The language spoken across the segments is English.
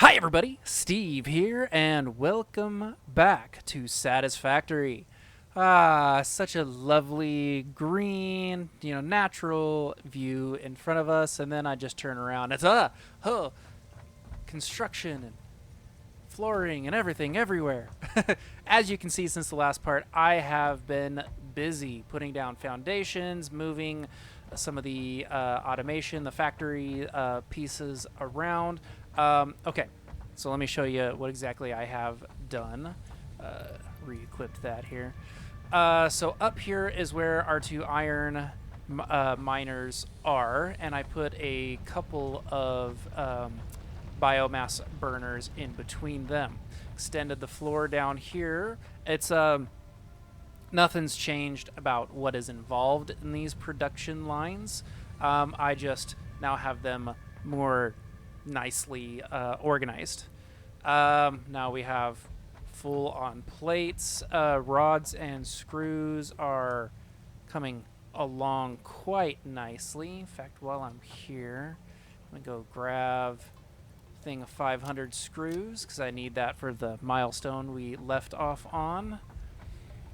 Hi everybody, Steve here, and welcome back to Satisfactory. Such a lovely green, natural view in front of us, and then I just turn around. It's construction and flooring and everything everywhere. As you can see since the last part, I have been busy putting down foundations, moving some of the automation, the factory pieces around. Okay, so let me show you what exactly I have done. Re-equipped that here. So up here is where our two iron miners are, and I put a couple of biomass burners in between them. Extended the floor down here. It's nothing's changed about what is involved in these production lines. I just now have them more nicely organized. Now we have full on plates. Rods and screws are coming along quite nicely. In fact, while I'm here, I'm gonna go grab thing of 500 screws because I need that for the milestone we left off on.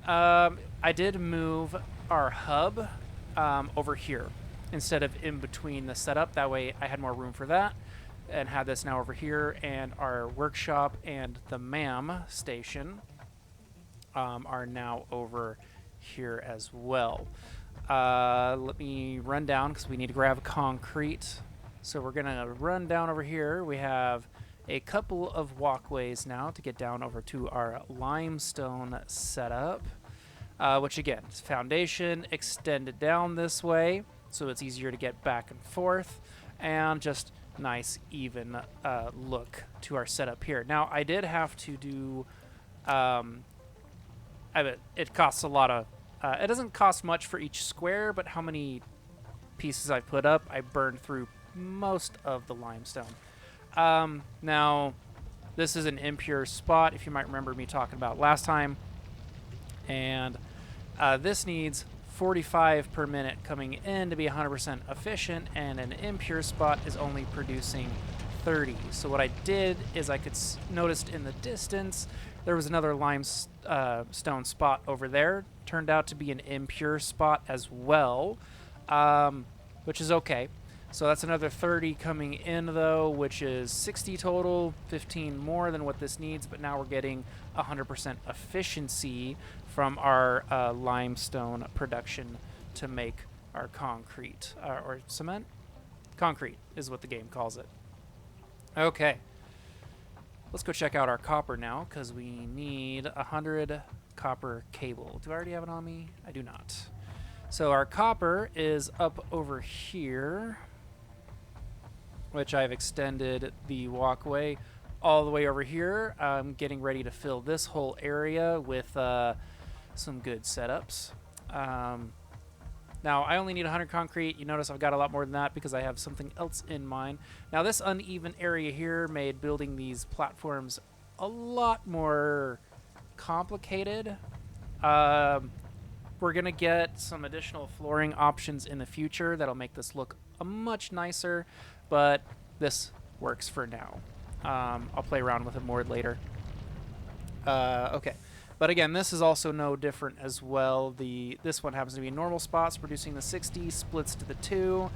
I did move our hub over here instead of in between the setup. That way I had more room for that and had this now over here, and our workshop and the MAM station are now over here as well. Let me run down because we need to grab concrete. So we're going to run down over here. We have a couple of walkways now to get down over to our limestone setup, which again is foundation extended down this way so it's easier to get back and forth, and just nice even look to our setup here. Now I did have to do it costs a lot of it doesn't cost much for each square, but how many pieces I put up, I burned through most of the limestone. Now this is an impure spot, if you might remember me talking about last time, and this needs 45 per minute coming in to be 100% efficient, and an impure spot is only producing 30. So what I did is I could noticed in the distance there was another limestone spot over there. Turned out to be an impure spot as well, which is okay. So that's another 30 coming in though, which is 60 total, 15 more than what this needs, but now we're getting 100% efficiency from our limestone production to make our concrete, or cement? Concrete is what the game calls it. Okay. Let's go check out our copper now, because we need 100 copper cable. Do I already have it on me? I do not. So our copper is up over here, which I've extended the walkway all the way over here. I'm getting ready to fill this whole area with some good setups. Now, I only need 100 concrete. You notice I've got a lot more than that because I have something else in mind. Now, this uneven area here made building these platforms a lot more complicated. We're going to get some additional flooring options in the future that'll make this look much nicer, but this works for now. I'll play around with it more later. Okay. But again, this is also no different as well. This one happens to be normal spots, producing the 60, splits to the 2,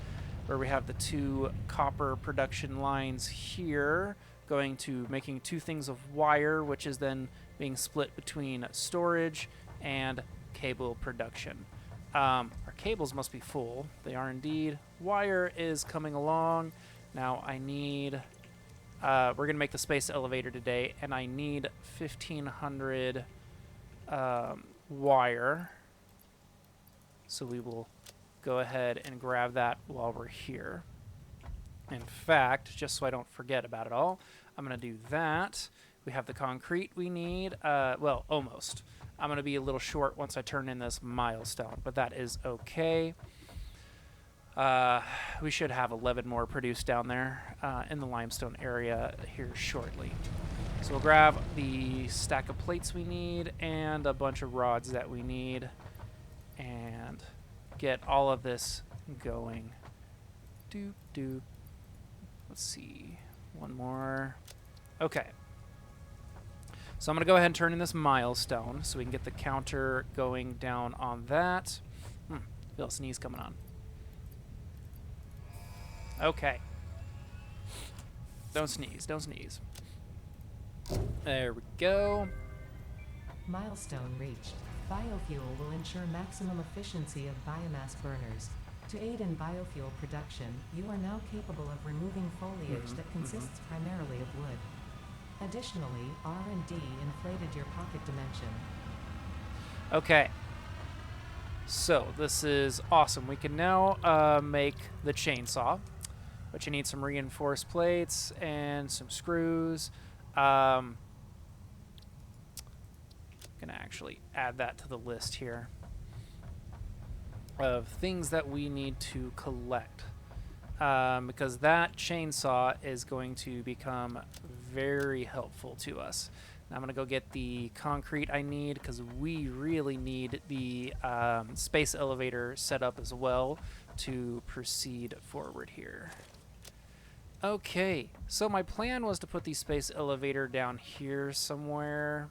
where we have the 2 copper production lines here, going to making 2 things of wire, which is then being split between storage and cable production. Our cables must be full. They are indeed. Wire is coming along. Now I need... we're going to make the space elevator today, and I need 1,500... wire, so we will go ahead and grab that while we're here. In fact, just so I don't forget about it all, I'm going to do that. We have the concrete we need. Well, almost. I'm going to be a little short once I turn in this milestone, but that is okay. We should have 11 more produced down there in the limestone area here shortly. So we'll grab the stack of plates we need and a bunch of rods that we need and get all of this going. Let's see. One more. Okay. So I'm going to go ahead and turn in this milestone so we can get the counter going down on that. Feel a sneeze coming on. Okay. Don't sneeze. Don't sneeze. There we go. Milestone reached. Biofuel will ensure maximum efficiency of biomass burners. To aid in biofuel production, you are now capable of removing foliage that consists primarily of wood. Additionally, R&D inflated your pocket dimension. Okay. So this is awesome. We can now make the chainsaw, but you need some reinforced plates and some screws. Gonna actually add that to the list here of things that we need to collect, because that chainsaw is going to become very helpful to us. Now I'm going to go get the concrete I need because we really need the space elevator set up as well to proceed forward here. Okay, so my plan was to put the space elevator down here somewhere,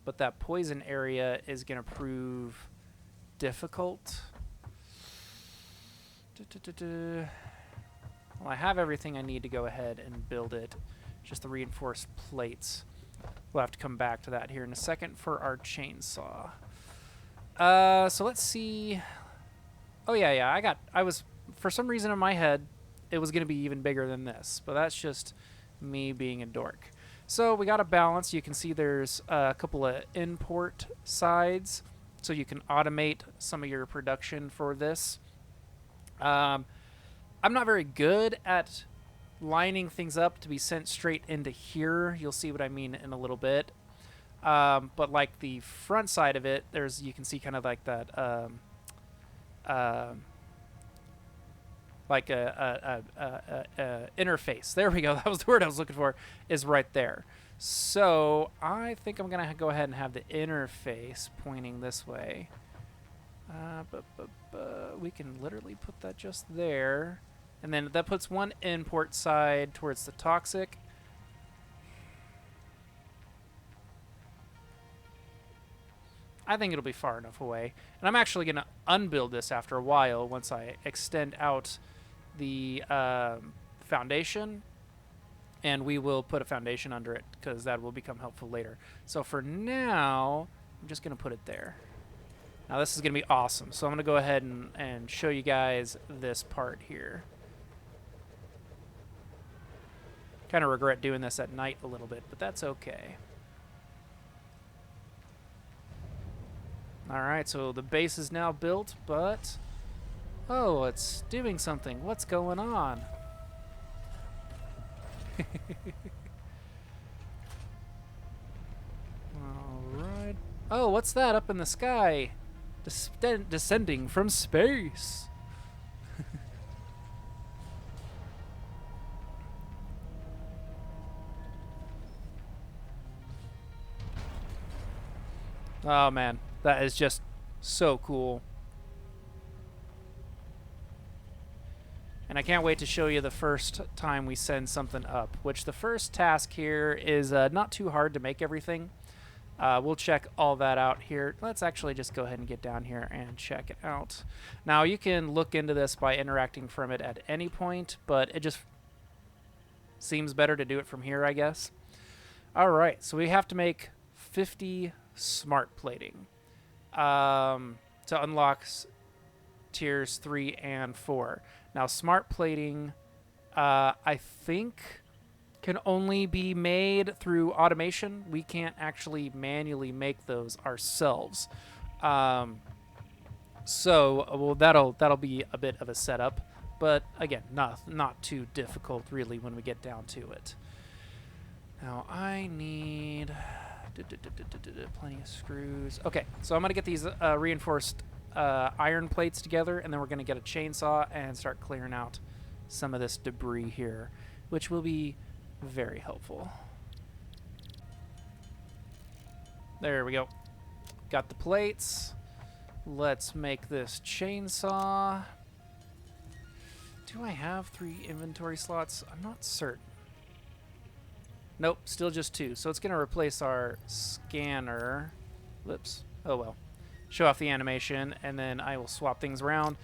but that poison area is going to prove difficult. Well, I have everything I need to go ahead and build it. Just the reinforced plates. We'll have to come back to that here in a second for our chainsaw. So let's see. Oh yeah. I was, for some reason in my head, it was going to be even bigger than this, but that's just me being a dork. So we got a balance. You can see there's a couple of import sides, so you can automate some of your production for this. I'm not very good at lining things up to be sent straight into here. You'll see what I mean in a little bit. But like the front side of it, you can see kind of like that, like a interface. There we go. That was the word I was looking for, is right there. So I think I'm going to go ahead and have the interface pointing this way. We can literally put that just there. And then that puts one import side towards the toxic. I think it'll be far enough away. And I'm actually going to unbuild this after a while once I extend out the foundation. And we will put a foundation under it because that will become helpful later. So for now, I'm just going to put it there. Now this is going to be awesome. So I'm going to go ahead and show you guys this part here. Kind of regret doing this at night a little bit, but that's okay. Alright, so the base is now built, but... oh, it's doing something. What's going on? Alright. Oh, what's that up in the sky? Descending from space. Oh man, that is just so cool. And I can't wait to show you the first time we send something up, which the first task here is not too hard to make everything. We'll check all that out here. Let's actually just go ahead and get down here and check it out. Now you can look into this by interacting from it at any point, but it just seems better to do it from here, I guess. All right, so we have to make 50 smart plating to unlock tiers 3 and 4. Now smart plating, I think, can only be made through automation. We can't actually manually make those ourselves. So well, that'll be a bit of a setup, but again, not too difficult really when we get down to it. Now I need plenty of screws. Okay, so I'm gonna get these reinforced iron plates together, and then we're gonna get a chainsaw and start clearing out some of this debris here, which will be very helpful. There we go. Got the plates. Let's make this chainsaw. Do I have 3 inventory slots? I'm not certain. Nope, still just 2. So it's going to replace our scanner. Whoops. Oh well. Show off the animation, and then I will swap things around.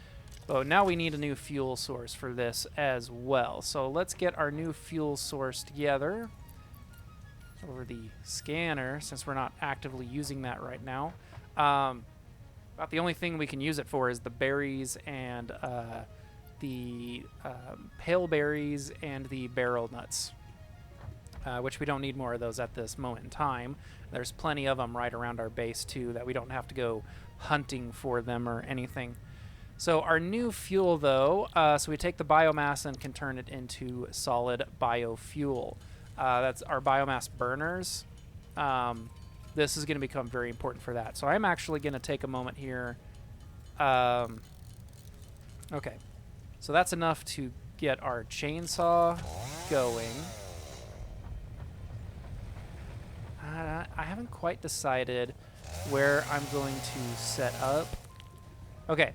Oh, now we need a new fuel source for this as well. So let's get our new fuel source together over the scanner, since we're not actively using that right now. About the only thing we can use it for is the berries and the pale berries and the barrel nuts, which we don't need more of those at this moment in time. There's plenty of them right around our base, too, that we don't have to go hunting for them or anything. So our new fuel, though, so we take the biomass and can turn it into solid biofuel. That's our biomass burners. This is going to become very important for that. So I'm actually going to take a moment here. Okay. So that's enough to get our chainsaw going. I haven't quite decided where I'm going to set up. Okay.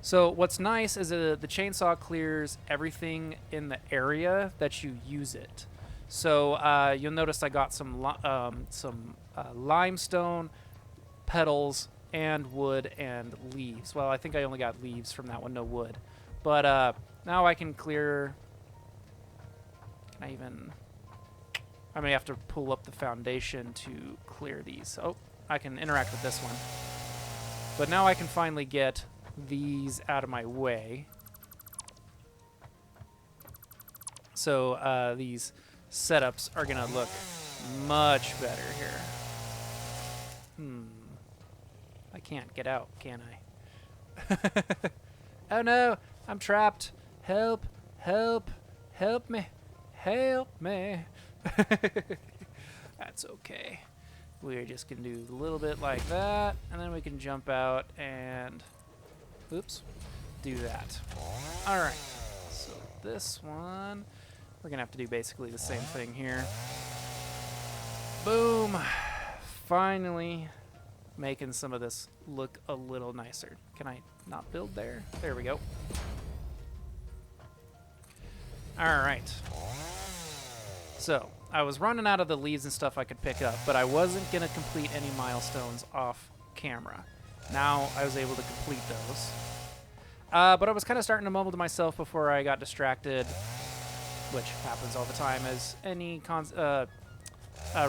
So what's nice is the chainsaw clears everything in the area that you use it. So you'll notice I got some limestone, petals, and wood and leaves. Well, I think I only got leaves from that one, no wood. But now I can clear... Can I even... I may have to pull up the foundation to clear these. Oh, I can interact with this one. But now I can finally get these out of my way. So these setups are going to look much better here. I can't get out, can I? Oh no, I'm trapped. Help, help, help me, help me. That's okay. We're just going to do a little bit like that, and then we can jump out and, oops, do that. All right, so this one, we're going to have to do basically the same thing here. Boom. Finally making some of this look a little nicer. Can I not build there? There we go. All right. So I was running out of the leaves and stuff I could pick up, but I wasn't going to complete any milestones off camera. Now I was able to complete those. But I was kind of starting to mumble to myself before I got distracted, which happens all the time, as any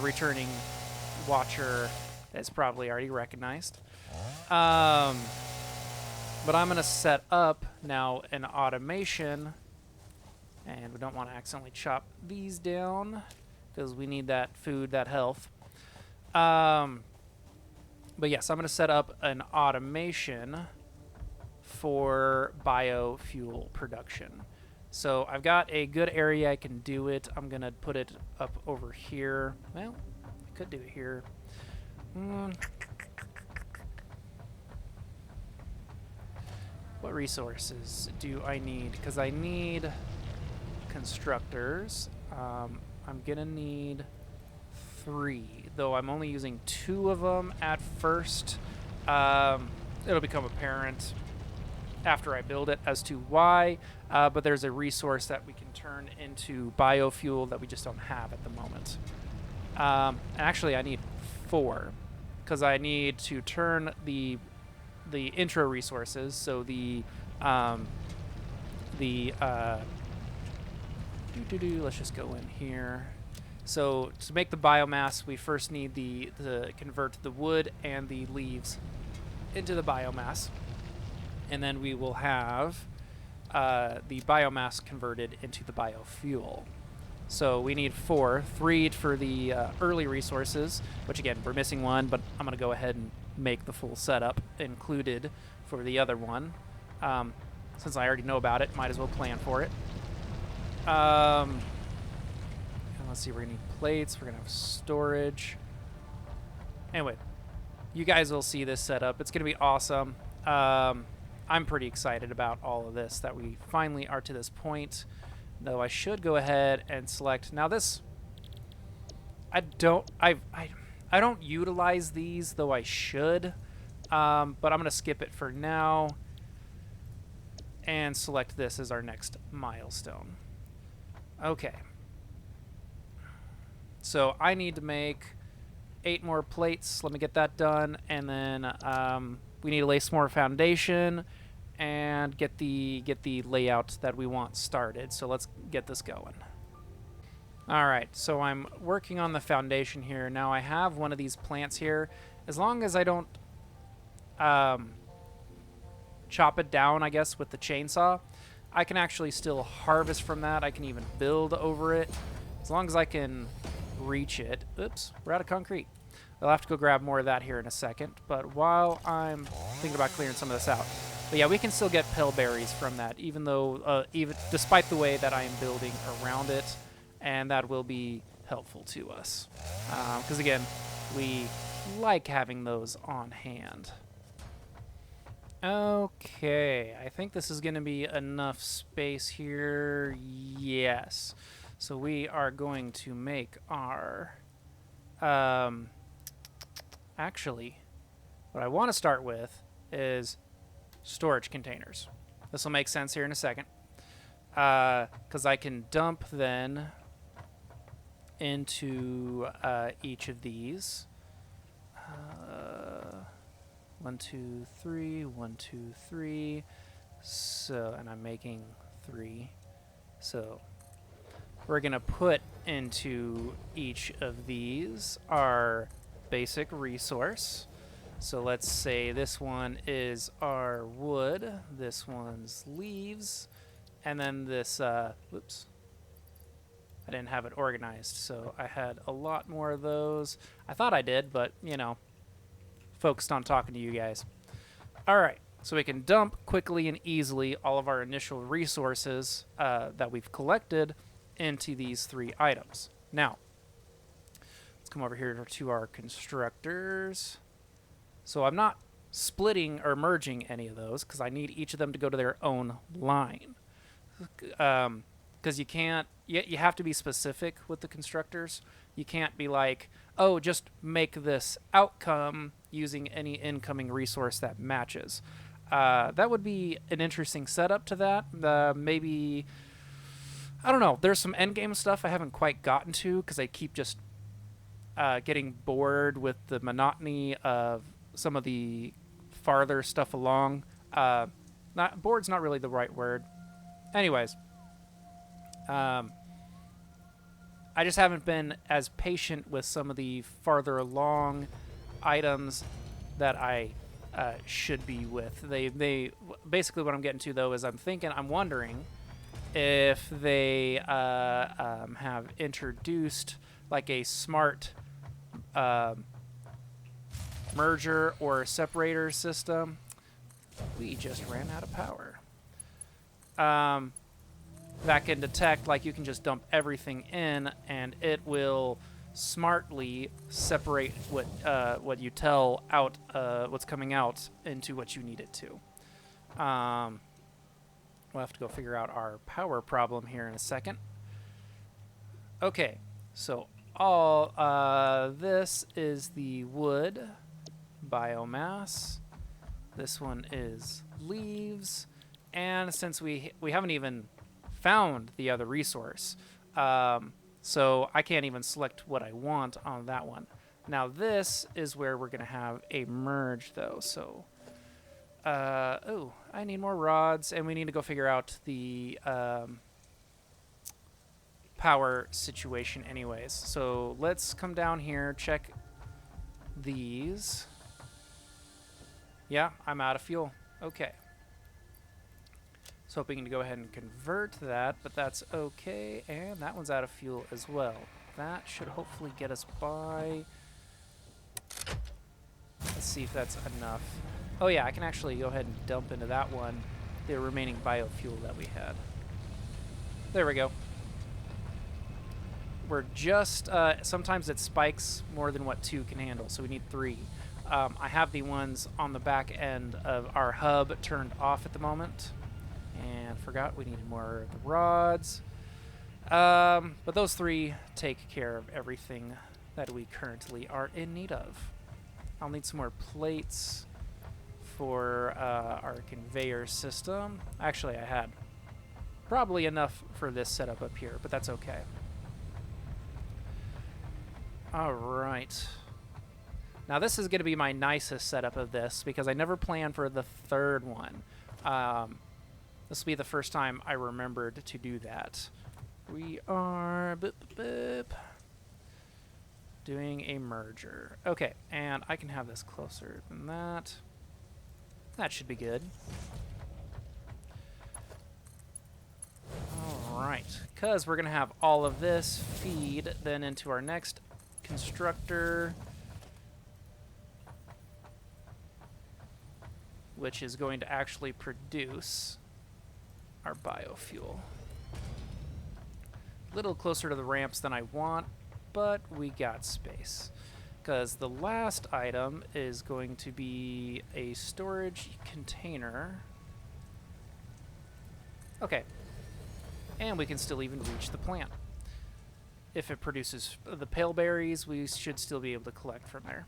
returning watcher is probably already recognized. But I'm going to set up now an automation, and we don't want to accidentally chop these down because we need that food, that health. But yes, I'm going to set up an automation for biofuel production. So I've got a good area I can do it. I'm going to put it up over here. Well, I could do it here. What resources do I need? Because I need constructors. I'm going to need 3, though I'm only using 2 of them at first. It'll become apparent after I build it as to why, but there's a resource that we can turn into biofuel that we just don't have at the moment. Actually, I need 4, because I need to turn the intro resources, so let's just go in here. So to make the biomass, we first need to convert the wood and the leaves into the biomass, and then we will have the biomass converted into the biofuel. So we need 4, 3 for the early resources, which again, we're missing 1, but I'm going to go ahead and make the full setup included for the other one. Since I already know about it, might as well plan for it. And let's see, we're going to need plates, we're going to have storage. Anyway, you guys will see this setup. It's going to be awesome. I'm pretty excited about all of this, that we finally are to this point. Though I should go ahead and select. Now this, I don't utilize these, though I should. But I'm going to skip it for now and select this as our next milestone. Okay. So I need to make 8 more plates. Let me get that done, and then we need to lay some more foundation and get the layout that we want started. So let's get this going. All right, so I'm working on the foundation here. Now I have one of these plants here. As long as I don't chop it down, I guess, with the chainsaw, I can actually still harvest from that. I can even build over it. As long as I can reach it. Oops, we're out of concrete. I'll have to go grab more of that here in a second. But while I'm thinking about clearing some of this out. But yeah, we can still get pill berries from that, even though, even despite the way that I am building around it. And that will be helpful to us. Because again, we like having those on hand. Okay, I think this is going to be enough space here. Yes. So we are going to make our... actually, what I want to start with is storage containers. This will make sense here in a second. Because I can dump then into each of these. 1, 2, 3, 1, 2, 3. So, and I'm making 3. So we're gonna put into each of these our basic resource. So let's say this one is our wood, this one's leaves, and then this, whoops. I didn't have it organized, so I had a lot more of those. I thought I did, but, you know, focused on talking to you guys. All right, so we can dump quickly and easily all of our initial resources that we've collected into these 3 items. Now, let's come over here to our constructors. So I'm not splitting or merging any of those because I need each of them to go to their own line. Because you can't, you have to be specific with the constructors. You can't be like, oh, just make this outcome using any incoming resource that matches. That would be an interesting setup to that. Maybe, I don't know, there's some endgame stuff I haven't quite gotten to because I keep just getting bored with the monotony of some of the farther stuff along. Bored's not really the right word. Anyways. I just haven't been as patient with some of the farther along items that I should be with. They basically what I'm getting to though is I'm wondering if they have introduced like a smart merger or separator system. We just ran out of power. That can detect, like you can just dump everything in and it will smartly separate what you tell out, what's coming out into what you need it to. We'll have to go figure out our power problem here in a second. Okay, so all this is the wood biomass. This one is leaves, and since we haven't even found the other resource, so I can't even select what I want on that one. Now this is where we're gonna have a merge though. So oh, I need more rods, and we need to go figure out the power situation anyways. So let's come down here, check these. Yeah, I'm out of fuel. Okay. So hoping to go ahead and convert that, but that's okay. And that one's out of fuel as well. That should hopefully get us by. Let's see if that's enough. Oh yeah, I can actually go ahead and dump into that one the remaining biofuel that we had. There we go. We're just, sometimes it spikes more than what 2 can handle, so we need 3. I have the ones on the back end of our hub turned off at the moment. And forgot we needed more of the rods. But those 3 take care of everything that we currently are in need of. I'll need some more plates for our conveyor system. Actually, I had probably enough for this setup up here, but that's okay. All right. Now this is going to be my nicest setup of this because I never planned for the third one. This will be the first time I remembered to do that. We are doing a merger. Okay, and I can have this closer than that. That should be good. Alright, because we're going to have all of this feed then into our next constructor, which is going to actually produce our biofuel. A little closer to the ramps than I want, but we got space. Because the last item is going to be a storage container. Okay. And we can still even reach the plant. If it produces the pale berries, we should still be able to collect from there.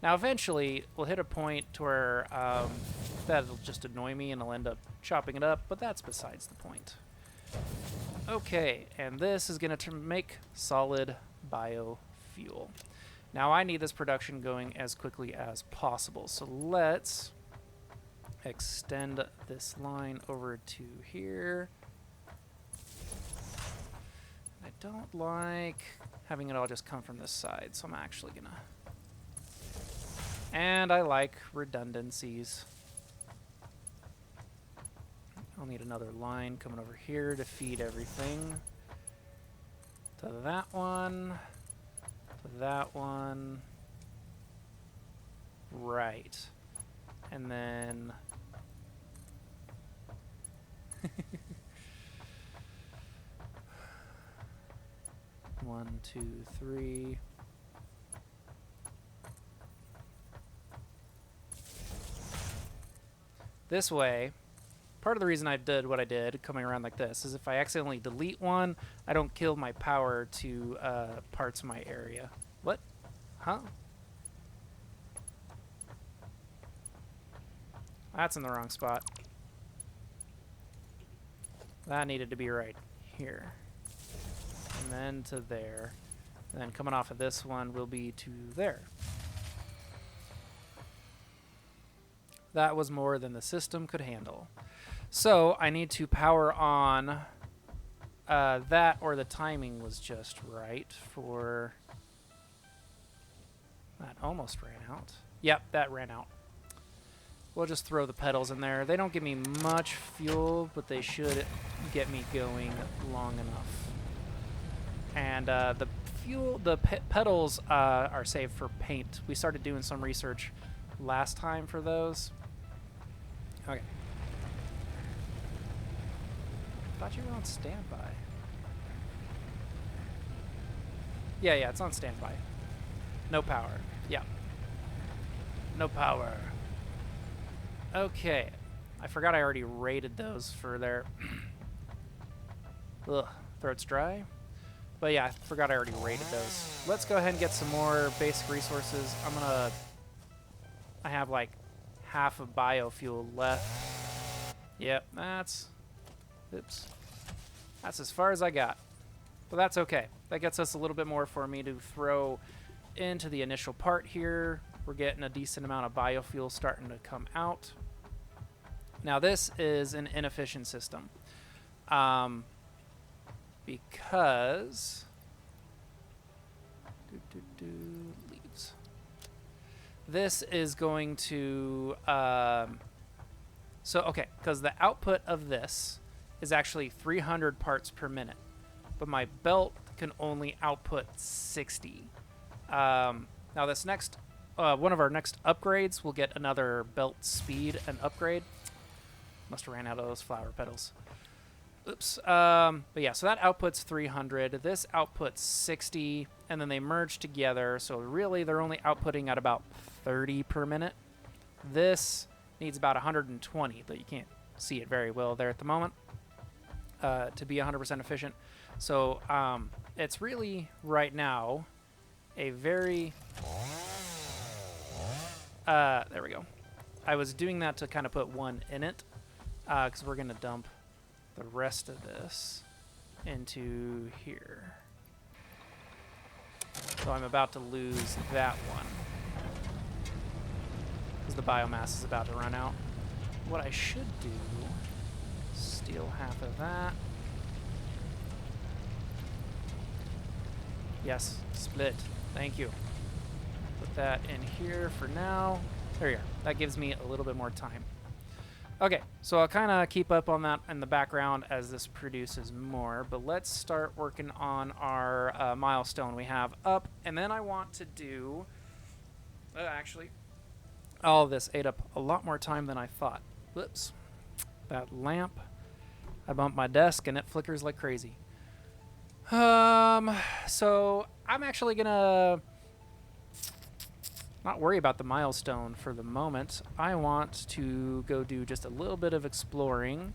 Now, eventually, we'll hit a point to where that'll just annoy me and I'll end up chopping it up, but that's besides the point. Okay, and this is going to make solid biofuel. Now, I need this production going as quickly as possible, so let's extend this line over to here. I don't like having it all just come from this side, so I'm actually gonna... And I like redundancies. I'll need another line coming over here to feed everything. To that one. To that one. Right. And then... 1, 2, 3. This way, part of the reason I did what I did, coming around like this, is if I accidentally delete one, I don't kill my power to parts of my area. What? Huh? That's in the wrong spot. That needed to be right here. And then to there. And then coming off of this one will be to there. That was more than the system could handle. So I need to power on that, or the timing was just right for... That almost ran out. Yep, that ran out. We'll just throw the pedals in there. They don't give me much fuel, but they should get me going long enough. And the pedals are saved for paint. We started doing some research last time for those. Okay. Thought you were on standby. Yeah, it's on standby. No power. Yeah. No power. Okay. I forgot I already rated those for their... Ugh, throat's dry. But yeah, I forgot I already rated those. Let's go ahead and get some more basic resources. I have like half of biofuel left. Yep, that's as far as I got. But that's okay. That gets us a little bit more for me to throw into the initial part here. We're getting a decent amount of biofuel starting to come out. Now this is an inefficient system. Because leaves. This is going to because the output of this is actually 300 parts per minute, but my belt can only output 60. Now this next one of our next upgrades will get another belt speed and upgrade. Must have ran out of those flower petals. Oops. But yeah, so that outputs 300. This outputs 60, and then they merge together. So really, they're only outputting at about 30 per minute. This needs about 120, but you can't see it very well there at the moment to be 100% efficient. So it's really, right now, a very... there we go. I was doing that to kind of put one in it, because we're going to dump the rest of this into here. So I'm about to lose that one. Because the biomass is about to run out. What I should do, steal half of that. Yes, split. Thank you. Put that in here for now. There you are. That gives me a little bit more time. Okay, so I'll kind of keep up on that in the background as this produces more, but let's start working on our milestone we have up, and then I want to do, actually, all of this ate up a lot more time than I thought. Whoops. That lamp, I bumped my desk and it flickers like crazy. So I'm actually gonna not worry about the milestone for the moment. I want to go do just a little bit of exploring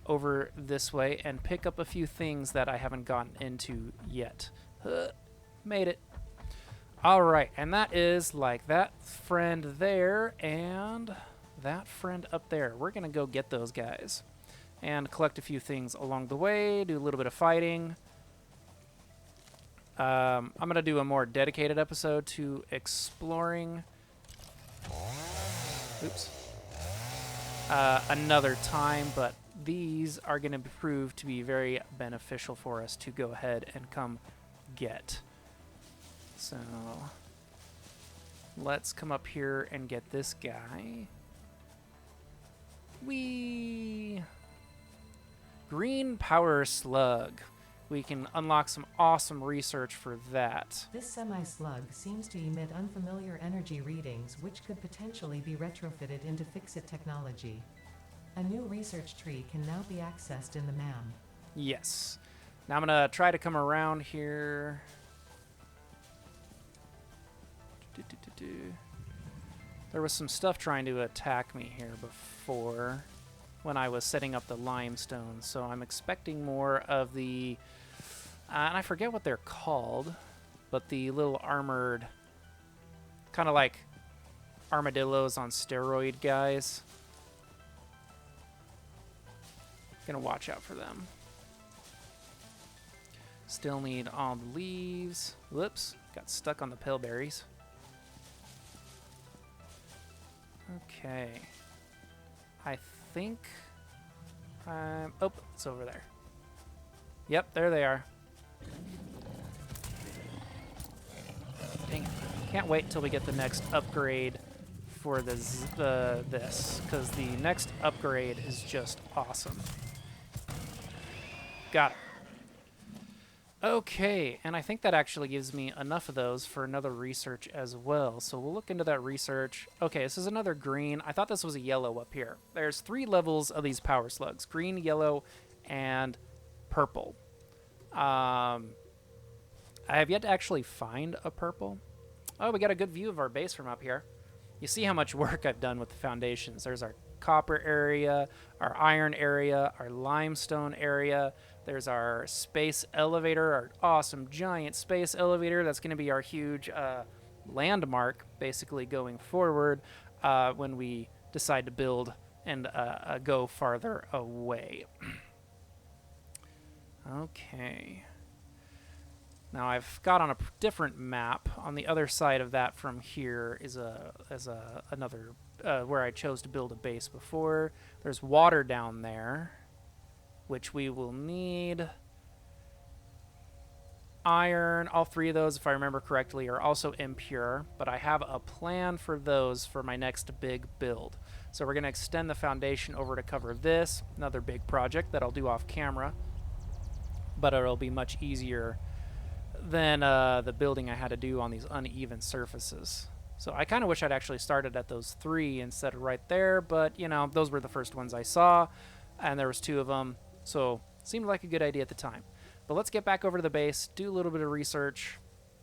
over this way and pick up a few things that I haven't gotten into yet. Made it. All right, and that is like that friend there and that friend up there. We're gonna go get those guys and collect a few things along the way, do a little bit of fighting. I'm going to do a more dedicated episode to exploring. Oops. Another time, but these are going to prove to be very beneficial for us to go ahead and come get. So let's come up here and get this guy. Whee! Green power slug. We can unlock some awesome research for that. This semi-slug seems to emit unfamiliar energy readings which could potentially be retrofitted into fix-it technology. A new research tree can now be accessed in the MAM. Yes. Now I'm going to try to come around here. There was some stuff trying to attack me here before when I was setting up the limestone, so I'm expecting more of the... and I forget what they're called, but the little armored, kind of like armadillos on steroid guys. Gonna watch out for them. Still need all the leaves. Whoops, got stuck on the pale berries. Okay. I think... oh, it's over there. Yep, there they are. Dang it. Can't wait until we get the next upgrade for this, because the next upgrade is just awesome. Got it. Okay, and I think that actually gives me enough of those for another research as well. So we'll look into that research. Okay, this is another green. I thought this was a yellow up here. There's 3 levels of these power slugs. Green, yellow, and purple. I have yet to actually find a purple. Oh, we got a good view of our base from up here. You see how much work I've done with the foundations. There's our copper area, our iron area, our limestone area. There's our space elevator, our awesome giant space elevator. That's going to be our huge landmark, basically, going forward when we decide to build and go farther away. Okay. Now I've got on a different map. On the other side of that from here is another where I chose to build a base before. There's water down there, which we will need. Iron, all 3 of those, if I remember correctly, are also impure, but I have a plan for those for my next big build. So we're going to extend the foundation over to cover this, another big project that I'll do off camera, but it'll be much easier than the building I had to do on these uneven surfaces. So I kind of wish I'd actually started at those 3 instead of right there, but, you know, those were the first ones I saw, and there was 2 of them, so seemed like a good idea at the time. But let's get back over to the base, do a little bit of research.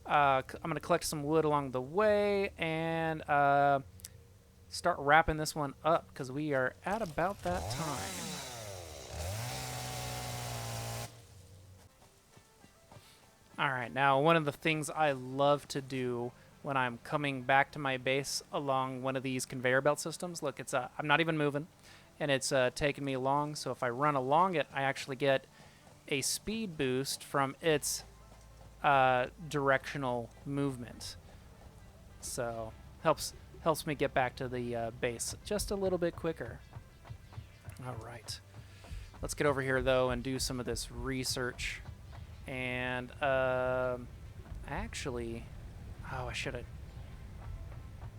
I'm going to collect some wood along the way, and start wrapping this one up, because we are at about that time. Alright, now one of the things I love to do when I'm coming back to my base along one of these conveyor belt systems, look, it's I'm not even moving, and it's taking me along, so if I run along it, I actually get a speed boost from its directional movement. So helps me get back to the base just a little bit quicker. All right. Let's get over here, though, and do some of this research. And actually, oh, I should have.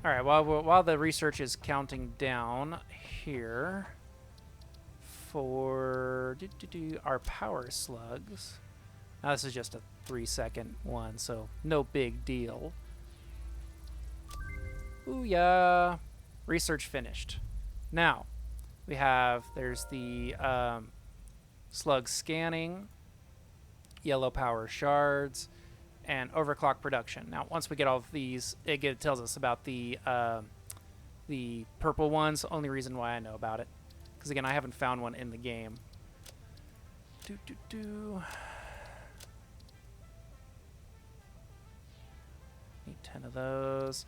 All right, while the research is counting down here for our power slugs. Now, this is just a 3-second one, so no big deal. Ooh, yeah. Research finished. Now, we have, there's the slug scanning, yellow power shards, and overclock production. Now, once we get all of these, it tells us about the purple ones. Only reason why I know about it, because again, I haven't found one in the game. Need 10 of those.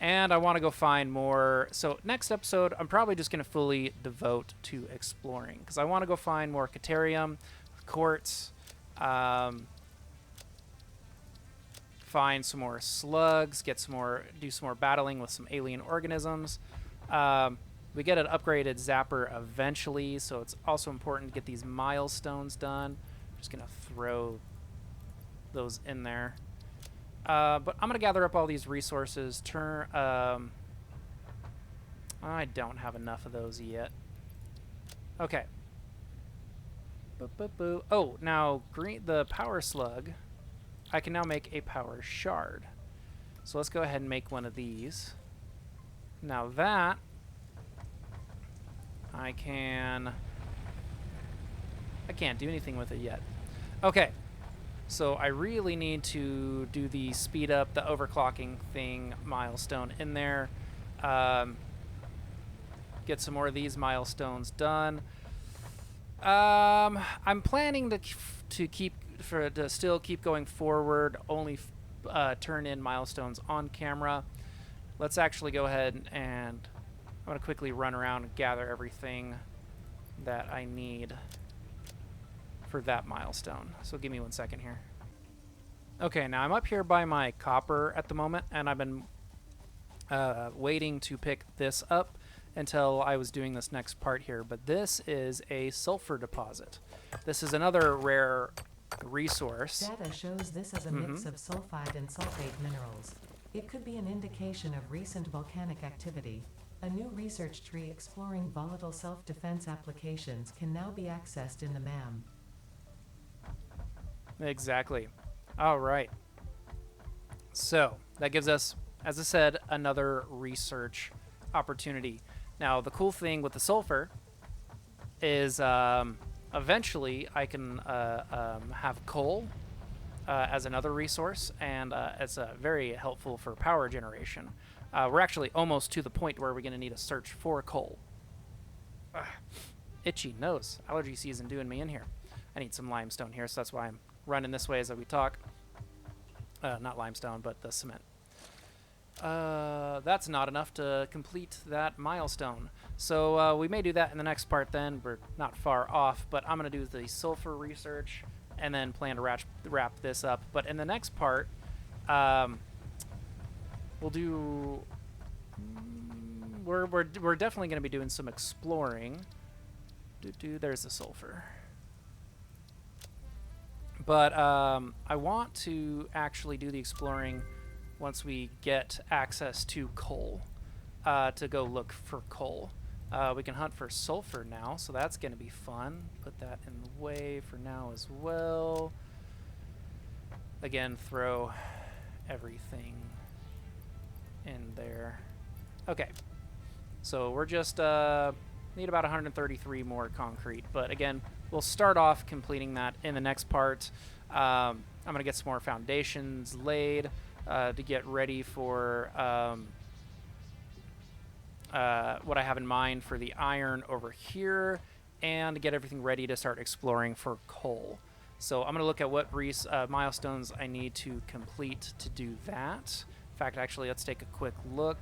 And I want to go find more. So next episode, I'm probably just going to fully devote to exploring, because I want to go find more Caterium, quartz, find some more slugs, do some more battling with some alien organisms. We get an upgraded zapper eventually, so it's also important to get these milestones done. I'm just going to throw those in there. But I'm going to gather up all these resources. I don't have enough of those yet. Okay. Oh, now the power slug, I can now make a power shard. So let's go ahead and make one of these. Now that I can't do anything with it yet. Okay. So I really need to do the speed up, the overclocking thing milestone in there. Get some more of these milestones done. I'm planning to still keep going forward, only turn in milestones on camera. Let's actually go ahead and I'm going to quickly run around and gather everything that I need for that milestone. So give me 1 second here. Okay, now I'm up here by my copper at the moment, and I've been waiting to pick this up until I was doing this next part here. But this is a sulfur deposit. This is another rare resource. Data shows this as a mix of sulfide and sulfate minerals. It could be an indication of recent volcanic activity. A new research tree exploring volatile self-defense applications can now be accessed in the MAM. Exactly. All right. So that gives us, as I said, another research opportunity. Now, the cool thing with the sulfur is eventually I can have coal as another resource, and it's very helpful for power generation. We're actually almost to the point where we're going to need a search for coal. Itchy nose. Allergy season doing me in here. I need some limestone here, so that's why I'm running this way as we talk. Not limestone, but the cement. That's not enough to complete that milestone. So we may do that in the next part then. We're not far off, but I'm going to do the sulfur research and then plan to wrap this up. But in the next part, we'll do... We're definitely going to be doing some exploring. There's the sulfur. But I want to actually do the exploring once we get access to coal, to go look for coal. We can hunt for sulfur now, so that's going to be fun. Put that in the way for now as well. Again, throw everything in there. Okay, so we're just need about 133 more concrete, but again, we'll start off completing that in the next part. I'm going to get some more foundations laid to get ready for what I have in mind for the iron over here, and to get everything ready to start exploring for coal. So I'm going to look at what milestones I need to complete to do that. In fact, actually, let's take a quick look.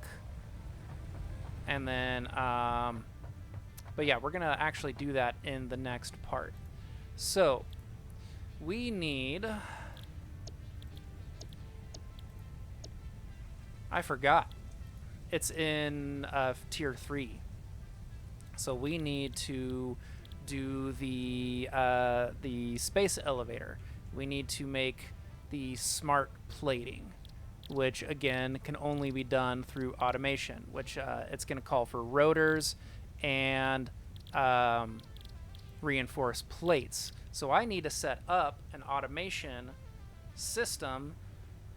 And then, but yeah, we're going to actually do that in the next part. So we need I forgot. It's in tier 3. So we need to do the space elevator. We need to make the smart plating, which again can only be done through automation, which it's going to call for rotors and reinforced plates. So I need to set up an automation system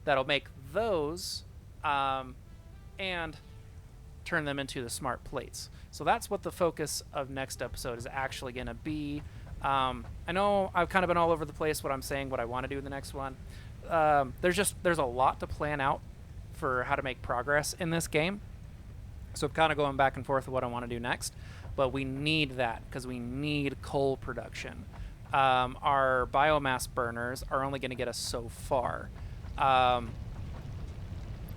that'll make those and turn them into the smart plates. So that's what the focus of next episode is actually going to be. I know I've kind of been all over the place what I'm saying, what I want to do in the next one. There's a lot to plan out for how to make progress in this game. So I'm kind of going back and forth with what I want to do next. But we need that because we need coal production. Our biomass burners are only going to get us so far.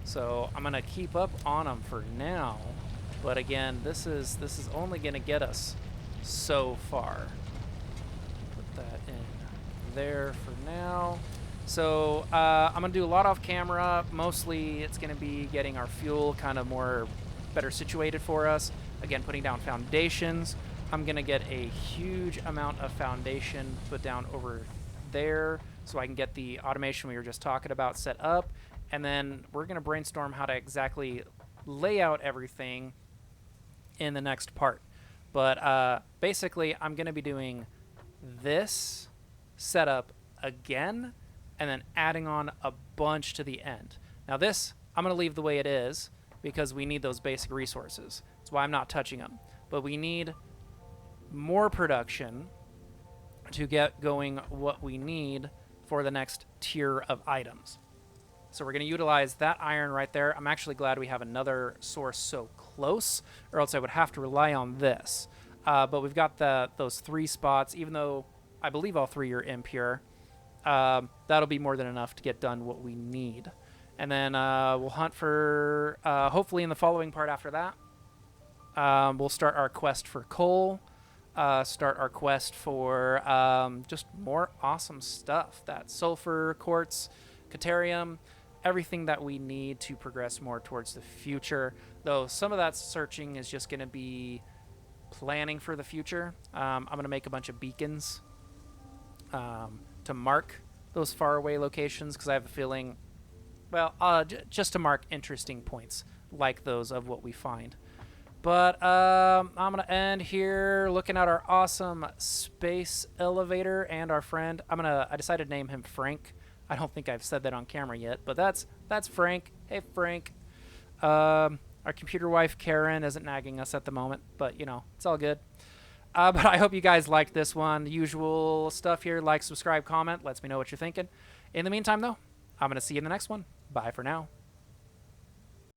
So I'm going to keep up on them for now. But again, this is only going to get us so far. Put that in there for now. So I'm going to do a lot off camera. Mostly it's going to be getting our fuel kind of better situated for us. Again, putting down foundations. I'm going to get a huge amount of foundation put down over there so I can get the automation we were just talking about set up. And then we're going to brainstorm how to exactly lay out everything in the next part. But basically, I'm going to be doing this setup again and then adding on a bunch to the end. Now this, I'm going to leave the way it is because we need those basic resources. That's why I'm not touching them. But we need more production to get going what we need for the next tier of items. So we're going to utilize that iron right there. I'm actually glad we have another source so close, or else I would have to rely on this. But we've got those 3 spots, even though I believe all 3 are impure. That'll be more than enough to get done what we need. And then we'll hunt for, hopefully in the following part after that, we'll start our quest for coal, start our quest for just more awesome stuff. That sulfur, quartz, caterium, everything that we need to progress more towards the future. Though some of that searching is just going to be planning for the future. I'm going to make a bunch of beacons to mark those faraway locations because I have a feeling, well, just to mark interesting points like those of what we find. But I'm going to end here looking at our awesome space elevator and our friend. I decided to name him Frank. I don't think I've said that on camera yet, but that's Frank. Hey, Frank. Our computer wife, Karen, isn't nagging us at the moment, but, you know, it's all good. But I hope you guys liked this one. The usual stuff here. Like, subscribe, comment. Lets me know what you're thinking. In the meantime, though, I'm going to see you in the next one. Bye for now.